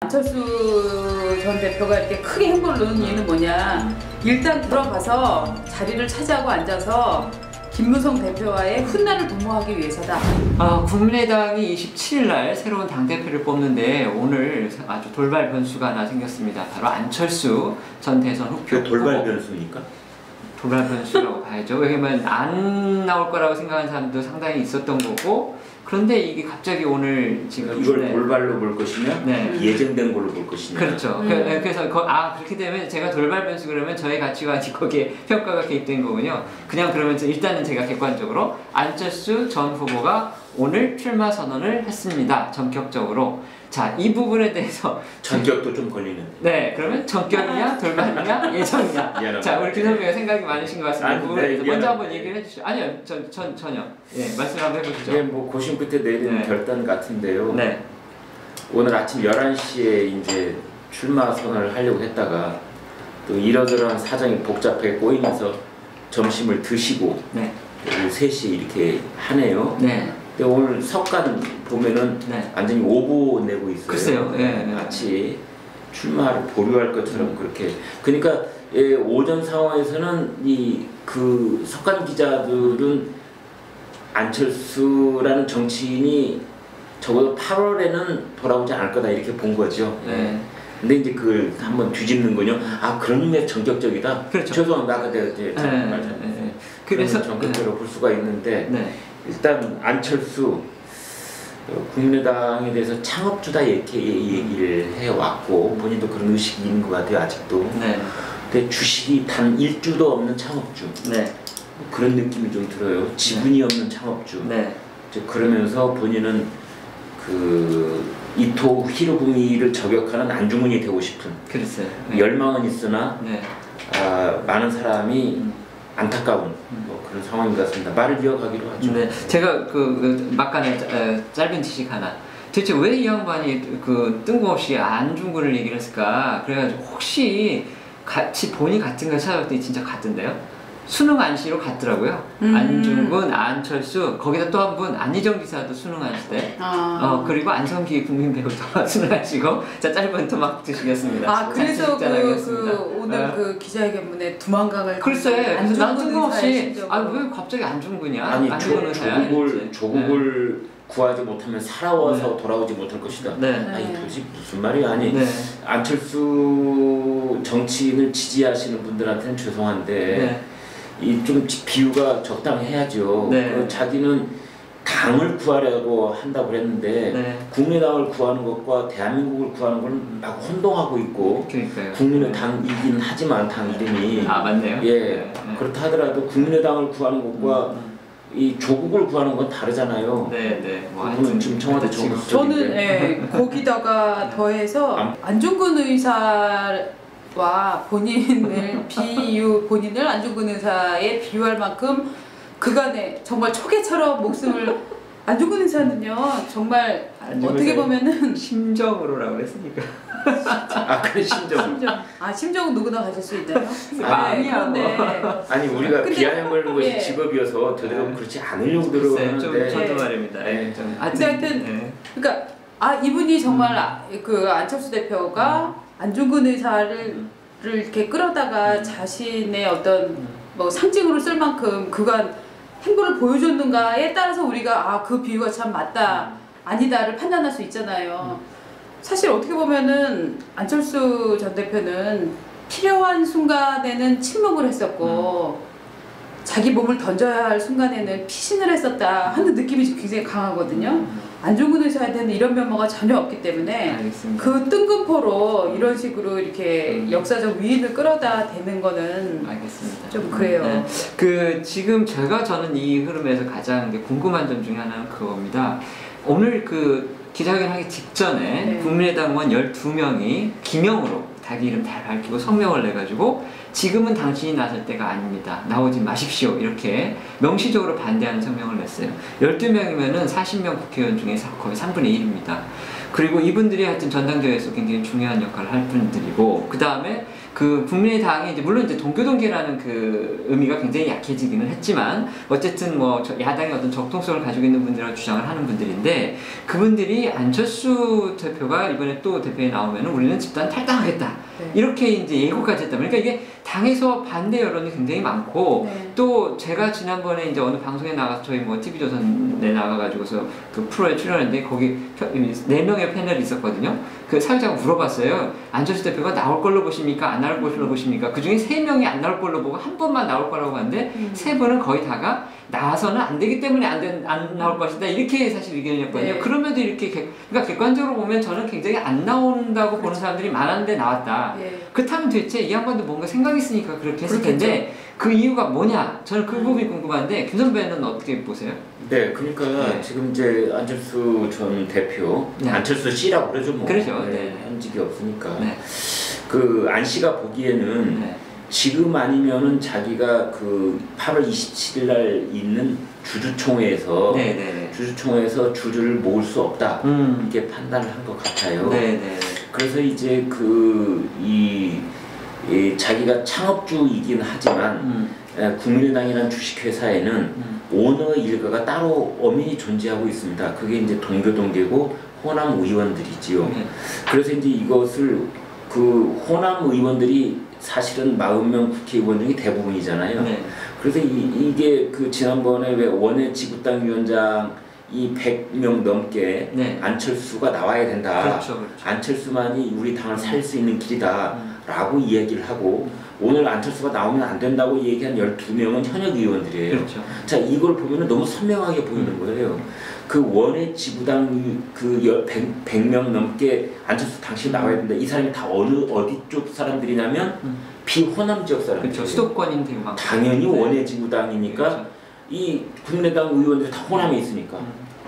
안철수 전 대표가 이렇게 크게 행보를 놓은 이유는 뭐냐, 일단 들어가서 자리를 차지하고 앉아서 김무성 대표와의 훗날을 도모하기 위해서다. 국민의당이 27일 날 새로운 당대표를 뽑는데 오늘 아주 돌발 변수가 하나 생겼습니다. 바로 안철수 전 대선 후보. 돌발 변수니까? 돌발 변수라고 봐야죠. 왜냐면 안 나올 거라고 생각하는 사람도 상당히 있었던 거고, 그런데 이게 갑자기 오늘 지금 이걸 돌발로 볼 것이냐, 예정된 걸로 볼 것이냐. 그렇죠. 그래서 그렇게 되면 제가 돌발 변수 그러면 저의 가치관이 거기에 평가가 개입된 거군요. 그냥 그러면 일단은 제가 객관적으로 안철수 전 후보가 오늘 출마 선언을 했습니다. 전격적으로. 자, 이 부분에 대해서 전격도 좀 걸리는데. 네, 그러면 전격이냐, 돌발이냐, 예정이냐. 자, 우리 김선배가 생각이 많으신 것 같습니다. 그 부분에 대해서 먼저 한번 얘기를 해주시죠. 아니요, 전혀. 예, 말씀 한번 해보시죠. 이게 뭐 고심 끝에 내린 결단 같은데요. 네. 오늘 아침 11시에 이제 출마 선언을 하려고 했다가 또 이러저러한 사정이 복잡하게 꼬이면서 점심을 드시고 3시에 이렇게 하네요. 네. 근데 오늘 석간 보면은 완전히 오보 내고 있어요. 글쎄요. 같이 출마를 보류할 것처럼 그렇게. 그러니까 오전 상황에서는 그 석간 기자들은 안철수라는 정치인이 적어도 8월에는 돌아오지 않을 거다 이렇게 본 거죠. 근데 이제 그걸 한번 뒤집는 거요. 그런 의미에서 전격적이다. 그렇죠. 죄송합니다. 아까 내가 말 잘못했어요. 그래서 전격적으로 볼 수가 있는데. 일단 안철수 국민의당에 대해서 창업주다 이렇게 얘기를 해왔고 본인도 그런 의식이 있는 것 같아요. 아직도. 근데 주식이 단 1주도 없는 창업주. 그런 느낌이 좀 들어요. 지분이 없는 창업주. 그러면서 본인은 그 이토 히로부미를 저격하는 안중근이 되고 싶은. 열망은 있으나 많은 사람이 안타까운 그런 상황인 것 같습니다. 말을 이어가기로 하죠. 제가 막간에 짧은 지식 하나. 대체 왜 이 양반이 뜬금없이 안중근을 얘기를 했을까? 그래가지고 혹시 같이 본이 같은 걸 찾아봤더니 진짜 같던데요? 수능 안시로 같더라고요. 안중근, 안철수, 거기다 또 한 분 안희정 기사도 수능 안시대. 그리고 안성기 국민 배우도 수능 안시고. 자, 짧은 토막 드시겠습니다. 그래서 오늘 그 기자회견문에 두만강을. 글쎄, 난 뜬금없이 왜 갑자기 안중근이야? 아니 조국을 구하지 못하면 살아와서 돌아오지 못할 것이다. 아니 도대체 무슨 말이야. 안철수 정치인을 지지하시는 분들한테는 죄송한데 좀 비유가 적당해야죠. 자기는 당을 구하려고 한다고 그랬는데 국민의당을 구하는 것과 대한민국을 구하는 건 막 혼동하고 있고. 국민의당이긴 하지만 당 이름이 맞네요. 그렇다 하더라도 국민의당을 구하는 것과 이 조국을 구하는 건 다르잖아요. 그분은 지금 청와대 정부. 저는 거기다가 더해서 안중근 의사와 본인을 본인을 안중근 의사에 비유할 만큼 그간에 정말 초계처럼 목숨을. 안중근 의사는요 정말 어떻게 보면은 심정으로라고 그랬으니까. 그래 심정. 심정은 누구나 가질 수 있나요? 아니 우리가 비아냥거리는 것이 직업이어서 저대로 그렇지 않으려고 들어오는데. 저도 말입니다. 근데 하여튼 그러니까 이분이 정말 그 안철수 대표가 안중근 의사를 이렇게 끌어다가 자신의 어떤 뭐 상징으로 쓸 만큼 그간 행보를 보여줬는가에 따라서 우리가 그 비유가 참 맞다 아니다를 판단할 수 있잖아요. 사실 어떻게 보면은 안철수 전 대표는 필요한 순간에는 침묵을 했었고 자기 몸을 던져야 할 순간에는 피신을 했었다 하는 느낌이 굉장히 강하거든요. 안중근 의사한테는 이런 면모가 전혀 없기 때문에 그 뜬금포로 이런 식으로 이렇게 역사적 위인을 끌어다 대는 거는 좀 그래요. 지금 저는 이 흐름에서 가장 궁금한 점 중에 하나는 그겁니다. 오늘 기자회견 하기 직전에 국민의당 의원 12명이 기명으로 자기 이름 다 밝히고 성명을 내가지고 지금은 당신이 나설 때가 아닙니다. 나오지 마십시오. 이렇게 명시적으로 반대하는 성명을 냈어요. 12명이면은 40명 국회의원 중에서 거의 3분의 1입니다. 그리고 이분들이 하여튼 전당대회에서 굉장히 중요한 역할을 할 분들이고, 그 다음에 그 국민의당이 이제 물론 이제 동교동계라는 그 의미가 굉장히 약해지기는 했지만 어쨌든 뭐 야당의 어떤 적통성을 가지고 있는 분들이라고 주장을 하는 분들인데 그분들이 안철수 대표가 이번에 또 대표에 나오면 우리는 집단 탈당하겠다 이렇게 이제 예고까지 했다. 그러니까 이게 당에서 반대 여론이 굉장히 많고 또 제가 지난번에 이제 어느 방송에 나가서 저희 뭐 TV조선에 나가가지고서 그 프로에 출연했는데 거기 4명의 패널이 있었거든요. 그 사회자가 물어봤어요. 안철수 대표가 나올 걸로 보십니까? 안 나올 걸로 보십니까? 그 중에 3명이 안 나올 걸로 보고 한 번만 나올 거라고 하는데 3분은 거의 다가 나와서는 안 되기 때문에 안 나올 것이다. 이렇게 사실 의견이었거든요. 그럼에도 이렇게 그러니까 객관적으로 보면 저는 굉장히 안 나온다고 보는 사람들이 많았는데 나왔다. 그렇다면 도대체 이 양반도 뭔가 생각이 있으니까 그렇게 했을 텐데 그 이유가 뭐냐? 저는 그 부분이 궁금한데 김 선배는 어떻게 보세요? 네, 그러니까 지금 이제 안철수 전 대표, 안철수 씨라고 그러죠 뭐. 그렇죠. 현직이 없으니까. 그 안 씨가 보기에는 지금 아니면은 자기가 그 8월 27일 날 있는 주주총회에서 주주총회에서 주주를 모을 수 없다 이렇게 판단을 한 것 같아요. 그래서 이제 자기가 창업주이긴 하지만 국민의당이라는 주식회사에는 오너 일가가 따로 엄연히 존재하고 있습니다. 그게 이제 동교동계고 호남 의원들이지요. 그래서 이제 이것을 그 호남 의원들이 사실은 40명 국회의원 중에 대부분이잖아요. 그래서 이게 그 지난번에 왜 원외 지구당 위원장 이 100명 넘게 안철수가 나와야 된다. 안철수만이 우리 당을 살릴 수 있는 길이다. 라고 이야기를 하고 오늘 안철수가 나오면 안 된다고 얘기한 12명은 현역 의원들이에요. 자, 이걸 보면 너무 선명하게 보이는 거예요. 그 원외 지구당 그 100명 넘게 안철수 당시 나와야 된다. 이 사람이 다 어디 쪽 사람들이냐면 비호남 지역 사람들. 수도권인 되게 많고. 당연히 원외 지구당이니까 이 국민의당 의원들이 다 호남에 있으니까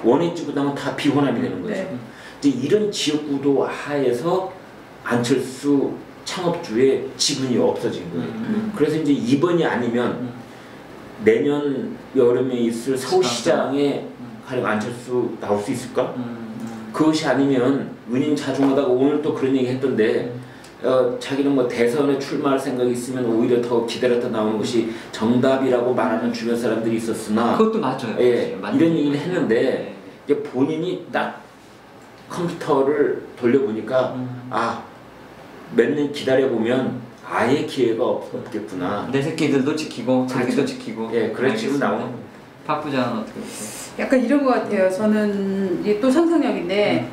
원외 지구당은 다 비호남이 되는 거죠. 이제 이런 지역구도 하에서 안철수 창업주의 지분이 없어진 거예요. 그래서 이제 이번이 아니면 내년 여름에 있을 서울시장에 가령 안철수 나올 수 있을까? 그것이 아니면 은임 자중하다가 오늘 또 그런 얘기 했던데 자기는 뭐 대선에 출마할 생각이 있으면 오히려 더 기다렸다 나오는 것이 정답이라고 말하는 주변 사람들이 있었으나 그것도 맞아요. 이런 얘기를 했는데 이제 본인이 딱 컴퓨터를 돌려보니까 몇 년 기다려보면 아예 기회가 없겠구나. 내 새끼들도 지키고 자기도 지키고. 그래 지금 나오는. 박 부장은 어떻게 보세요? 약간 이런 것 같아요. 저는 이게 또 상상력인데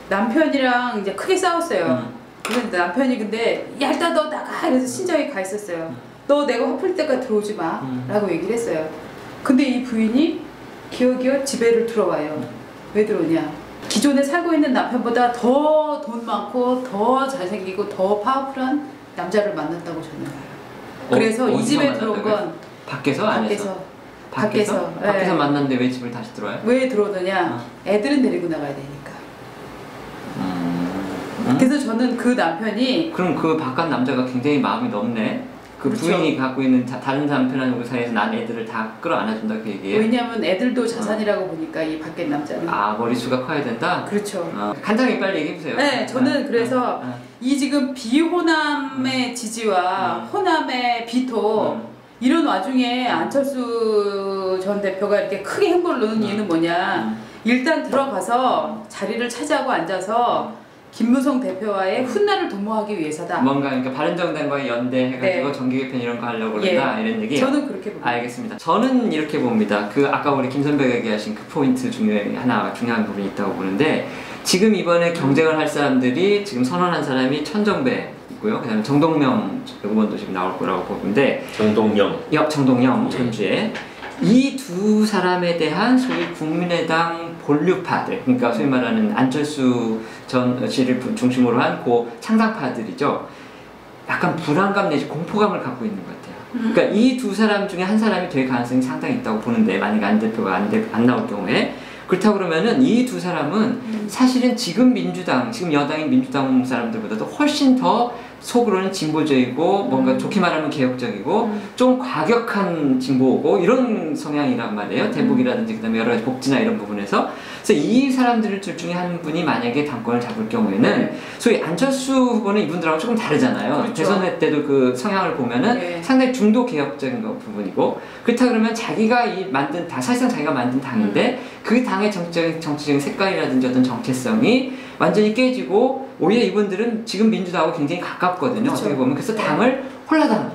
남편이랑 이제 크게 싸웠어요. 근데 남편이 근데 야 일단 너 나가 이래서 친정에 가 있었어요. 너 내가 화풀 때까지 들어오지 마 라고 얘기를 했어요. 근데 이 부인이 기어기어 집에를 들어와요. 왜 들어오냐? 기존에 살고 있는 남편보다 더 돈 많고 더 잘생기고 더 파워풀한 남자를 만났다고 저는 봐요. 그래서 이 집에 들어온 건 밖에서? 안에서? 밖에서 만났는데 왜 집을 다시 들어와요? 왜 들어오느냐? 애들은 데리고 나가야 되니까. 그래서 저는 그 남편이 그럼 그 바깥 남자가 굉장히 마음이 넓네. 그 부인이 갖고 있는 다른 남편하고 사이에서 난 애들을 다 끌어안아준다 그 얘기예요? 왜냐하면 애들도 자산이라고 보니까 이 밖에 남자는 머리수가 커야 된다? 그렇죠. 간단하게 빨리 얘기해보세요. 네, 저는 그래서 이 지금 비호남의 지지와 호남의 비토 이런 와중에 안철수 전 대표가 이렇게 크게 행보를 놓는 이유는 뭐냐? 일단 들어가서 자리를 차지하고 앉아서 김무성 대표와의 훗날을 도모하기 위해서다. 뭔가 그러니까 바른정당과의 연대해가지고 정기 개편 이런 거 하려고 그런다 이런 얘기. 저는 그렇게 봅니다. 알겠습니다. 저는 이렇게 봅니다. 그 아까 우리 김 선배가 얘기하신 그 포인트 중에 하나 중요한 부분이 있다고 보는데 지금 이번에 경쟁을 할 사람들이 지금 선언한 사람이 천정배 있고요. 그다음에 정동영 의원도 지금 나올 거라고 보는데 정동영 전주에 이 두 사람에 대한 소위 국민의당 본류파들, 그러니까 소위 말하는 안철수 전 씨를 중심으로 한 그 창당파들이죠. 약간 불안감 내지 공포감을 갖고 있는 것 같아요. 그러니까 이 두 사람 중에 한 사람이 될 가능성이 상당히 있다고 보는데 만약에 안 대표가 안 나올 경우에 그렇다고 그러면은 이 두 사람은 사실은 지금 여당인 민주당 사람들보다도 훨씬 더 속으로는 진보적이고 뭔가 좋게 말하면 개혁적이고 좀 과격한 진보고 이런 성향이란 말이에요. 대북이라든지 그다음에 여러 가지 복지나 이런 부분에서 그래서 이 사람들 둘 중에 한 분이 만약에 당권을 잡을 경우에는 소위 안철수 후보는 이분들하고 조금 다르잖아요. 그렇죠. 대선 때도 그 성향을 보면은 상당히 중도 개혁적인 부분이고, 그렇다 그러면 자기가 만든 당, 사실상 자기가 만든 당인데 그 당의 정치적인 색깔이라든지 어떤 정체성이 완전히 깨지고, 오히려 이분들은 지금 민주당하고 굉장히 가깝거든요. 그렇죠. 어떻게 보면. 그래서 당을 홀라당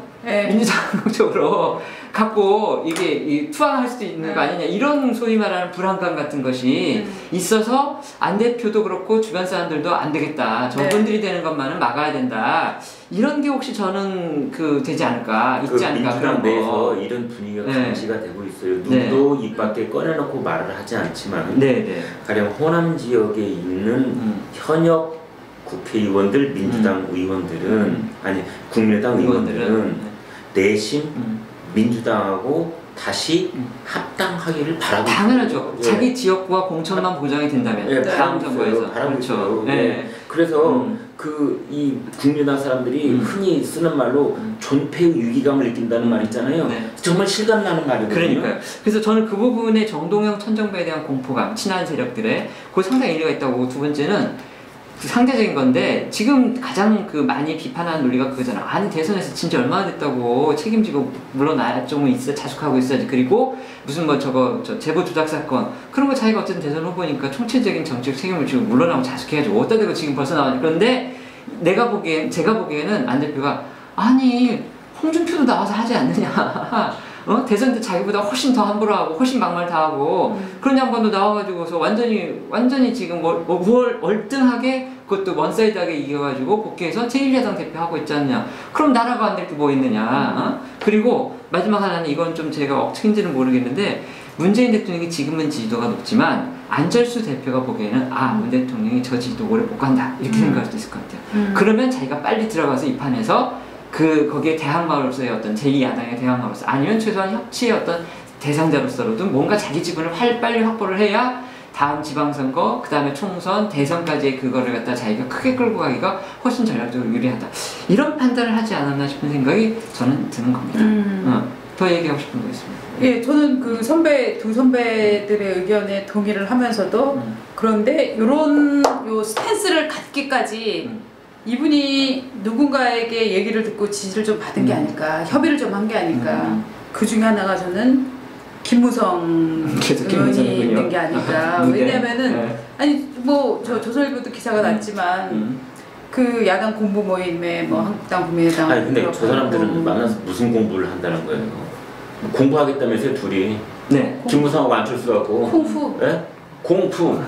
민주당 쪽으로 갖고 이게 투항할 수도 있는 거 아니냐, 이런 소위 말하는 불안감 같은 것이 있어서 안 대표도 그렇고 주변 사람들도 안 되겠다, 저분들이 되는 것만은 막아야 된다, 이런 게 혹시 저는 되지 않을까, 있지 않을까. 민주당 내에서 이런 분위기가 감지가 되고 있어요. 누구도 입 밖에 꺼내놓고 말을 하지 않지만 가령 호남 지역에 있는 현역 국회의원들, 민주당 의원들은 아니 국민의당 의원들은 내심 민주당하고 다시 합당하기를 바라고 당연하죠. 자기 지역구와 공천만 보장이 된다면 다음 정부에서 바라고 있어요. 그래서 이 국민의당 사람들이 흔히 쓰는 말로 존폐의 위기감을 느낀다는 말 있잖아요. 정말 실감나는 말이거든요. 그러니까요. 그래서 저는 그 부분에 정동영, 천정배에 대한 공포감, 친한 세력들의 상당히 일리가 있다고 보고, 두 번째는 상대적인 건데, 지금 가장 많이 비판하는 논리가 그거잖아. 아니 대선에서 진짜 얼마나 됐다고 책임지고 물러나야 좀 자숙하고 있어야지. 그리고 무슨 제보 조작 사건 그런 거 자기가 어쨌든 대선 후보니까 총체적인 정치적 책임을 지고 물러나고 자숙해야지. 어디다 대고 지금 벌써 나왔냐. 그런데 제가 보기에는 안 대표가 아니 홍준표도 나와서 하지 않느냐. 대선 때 자기보다 훨씬 더 함부로 하고 훨씬 막말 다 하고 그런 양반도 나와가지고서 완전히 지금 월등하게, 그것도 원사이드하게 이겨가지고 복귀해서 제1야당 대표하고 있지 않냐. 그럼 나라가 안 될 게 뭐 있느냐. 그리고 마지막 하나는, 이건 좀 제가 억측인지는 모르겠는데, 문재인 대통령이 지금은 지지도가 높지만 안철수 대표가 보기에는 문 대통령이 저 지지도 오래 못 간다, 이렇게 생각할 수도 있을 것 같아요. 그러면 자기가 빨리 들어가서 이 판에서 거기에 대항마로서의 어떤 제2야당의 대항마로서, 아니면 최소한 협치의 어떤 대상자로서라도 뭔가 자기 지분을 빨리 확보를 해야 다음 지방선거, 그 다음에 총선, 대선까지의 그거를 갖다 자기가 크게 끌고 가기가 훨씬 전략적으로 유리하다, 이런 판단을 하지 않았나 싶은 생각이 저는 드는 겁니다. 더 얘기하고 싶은 거 있습니다. 예, 저는 두 선배들의 의견에 동의를 하면서도 그런데 요 스탠스를 갖기까지 이분이 누군가에게 얘기를 듣고 지지를 좀 받은 게 아닐까, 협의를 좀 한 게 아닐까. 그 중에 하나가 저는 김무성 의원이 있는 게 아닐까. 왜냐면은 아니 저 조선일보도 기사가 났지만 그 야당 공부 모임에 한국당, 국민의당. 아니 근데 저 사람들은 만나서 무슨 공부를 한다는 거예요? 공부하겠다면서요, 둘이. 김무성하고 안철수하고. 쿵푸. 공푸.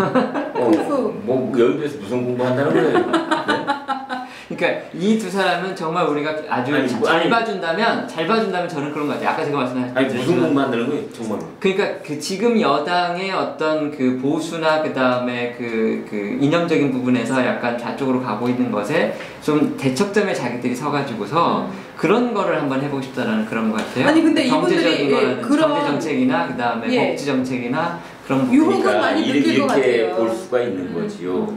쿵푸. 여의도에서 무슨 공부한다는 거예요? 그러니까 이 두 사람은 정말 우리가 아주 잘 봐준다면 저는 그런 것 같아요. 아까 제가 말씀하셨듯이 무슨 공부한다는 거예요, 정말. 그러니까 지금 여당의 어떤 보수나 그 다음에 그 이념적인 부분에서 약간 좌쪽으로 가고 있는 것에 좀 대척점에 자기들이 서가지고서 그런 거를 한번 해보고 싶다라는 그런 것 같아요. 아니 근데 경제적인 이분들이 경제 정책이나 그 다음에 복지 정책이나 그런 부분. 유혹은 많이 느낄 것 같아요. 이렇게 볼 수가 있는 거지요.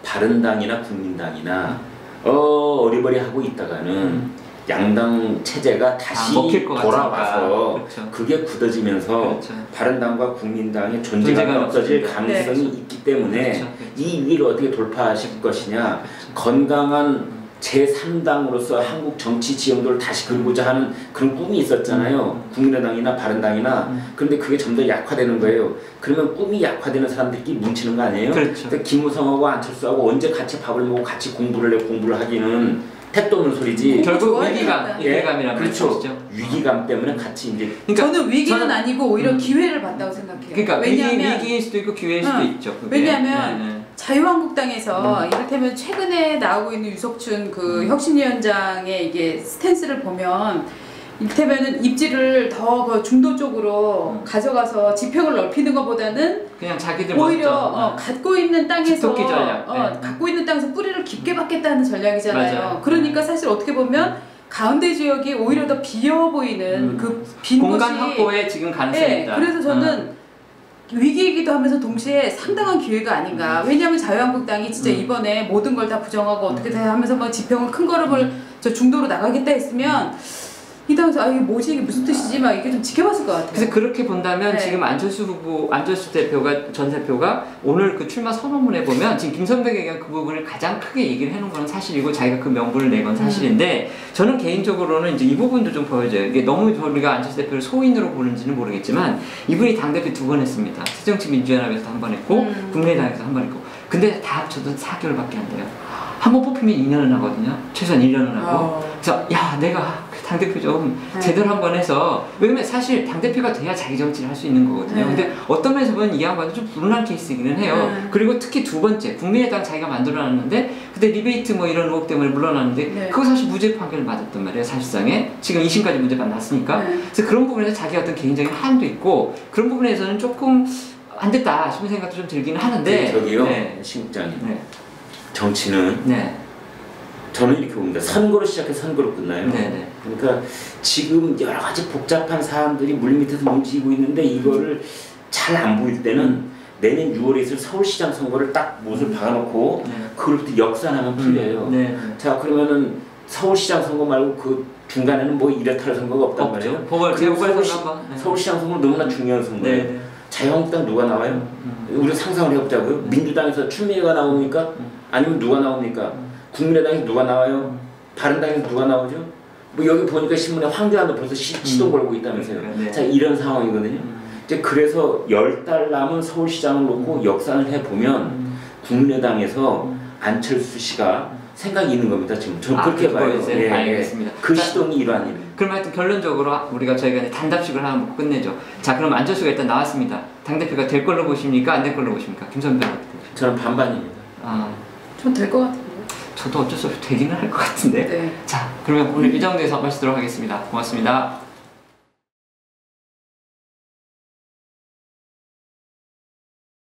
바른당이나 국민당이나 어리버리하고 있다가는 양당 체제가 다시 돌아와서 그게 굳어지면서 바른당과 국민당의 존재감이 없어질 가능성이 있기 때문에 이 위기를 어떻게 돌파하실 것이냐, 건강한 제3당으로서 한국 정치 지형도를 다시 그리고자 하는 그런 꿈이 있었잖아요. 국민의당이나 바른당이나. 그런데 그게 점점 약화되는 거예요. 그러면 꿈이 약화되는 사람들끼리 뭉치는 거 아니에요? 그러니까 김무성하고 안철수하고 언제 같이 밥을 먹고 같이 공부를 하기는 택도 없는 소리지. 결국 위기감이라는 그렇죠. 위기감 때문에 같이 이제. 그러니까 저는 위기는 아니고 오히려 기회를 봤다고 생각해요. 그러니까 왜냐하면 위기일 수도 있고 기회일 수도 있죠. 그게. 왜냐하면 자유한국당에서 이를테면 최근에 나오고 있는 유석춘 혁신위원장의 이게 스탠스를 보면, 이를테면은 입지를 더 중도 쪽으로 가져가서 지평을 넓히는 것보다는 그냥 자기들 오히려 갖고 있는 땅에서 갖고 있는 땅에서 뿌리를 깊게 받겠다는 전략이잖아요. 그러니까 사실 어떻게 보면 가운데 지역이 오히려 더 비어 보이는 그 빈 공간 곳이 확보에 지금 가능성이 있다. 그래서 저는 위기이기도 하면서 동시에 상당한 기회가 아닌가. 왜냐하면 자유한국당이 진짜 이번에 모든 걸 다 부정하고 어떻게 다 하면서 지평을 큰 걸음을 저 중도로 나가겠다 했으면 이 당시 이게 뭐지 이게 무슨 뜻이지 막 이게 좀 지켜봤을 것 같아요. 그래서 그렇게 본다면 네. 지금 안철수 대표가 전 대표가 오늘 그 출마 선언문에 보면 지금 김선배에게 그 부분을 가장 크게 얘기를 해놓은 건 사실이고 자기가 그 명분을 낸 건 사실인데 저는 개인적으로는 이제 이 부분도 좀 보여져요. 이게 너무 우리가 안철수 대표를 소인으로 보는지는 모르겠지만 이분이 당대표 2번 했습니다. 새정치민주연합에서도 한 번 했고 국민의당에서 한 번 했고 근데 다 합쳐도 4개월밖에 안 돼요. 한 번 뽑히면 2년은 하거든요. 최소한 1년은 하고. 그래서 야 내가 당대표 좀 제대로 한 번 해서 왜냐면 사실 당대표가 돼야 자기 정치를 할 수 있는 거거든요. 근데 어떤 면에서 보면 이 양반은 좀 불운한 케이스이기는 해요. 그리고 특히 두 번째 국민의당 자기가 만들어놨는데 그때 리베이트 뭐 이런 의혹 때문에 물러났는데 그거 사실 무죄 판결을 맞았단 말이에요. 사실상에 지금 2심까지 문제 났으니까. 그래서 그런 부분에서 자기 어떤 개인적인 한도 있고 그런 부분에서는 조금 안 됐다 싶은 생각도 좀 들기는 하는데 저기요 신국장님 정치는 저는 이렇게 봅니다. 선거로 시작해서 선거로 끝나요. 그러니까 지금 여러 가지 복잡한 사람들이 물밑에서 움직이고 있는데 이거를 잘 안 보일 때는 내년 6월에 있을 서울시장 선거를 딱 못을 박아놓고 그걸부터 역산하면 풀려요. 자 그러면은 서울시장 선거 말고 그 중간에는 뭐 이래탈 선거가 없단 말이에요. 서울시장 선거 너무나 중요한 선거예요. 자유한국당 누가 나와요? 우리가 상상을 해보자고요. 민주당에서 추미애가 나옵니까? 아니면 누가 나옵니까? 국민의당에서 누가 나와요? 바른당에서 누가 나오죠? 뭐 여기 보니까 신문에 황교안도 벌써 시동 걸고 있다면서요. 자 이런 상황이거든요. 이제 그래서 10달 남은 서울시장을 놓고 역산을 해보면 국민의당에서 안철수 씨가 생각이 있는 겁니다. 지금 저는 그렇게 봐요. 알겠습니다. 그 시동이 이러한 일. 그럼 하여튼 결론적으로 저희가 단답식을 하나 먹고 끝내죠. 자 그럼 안철수가 일단 나왔습니다. 당대표가 될 걸로 보십니까? 안 될 걸로 보십니까? 김선배 어떻게 보십니까? 저는 반반입니다. 전 될 것 같아요. 저도 어쩔 수 없이 되기는 할 것 같은데. 자 그러면 오늘 이 정도에서 마치도록 하겠습니다. 고맙습니다.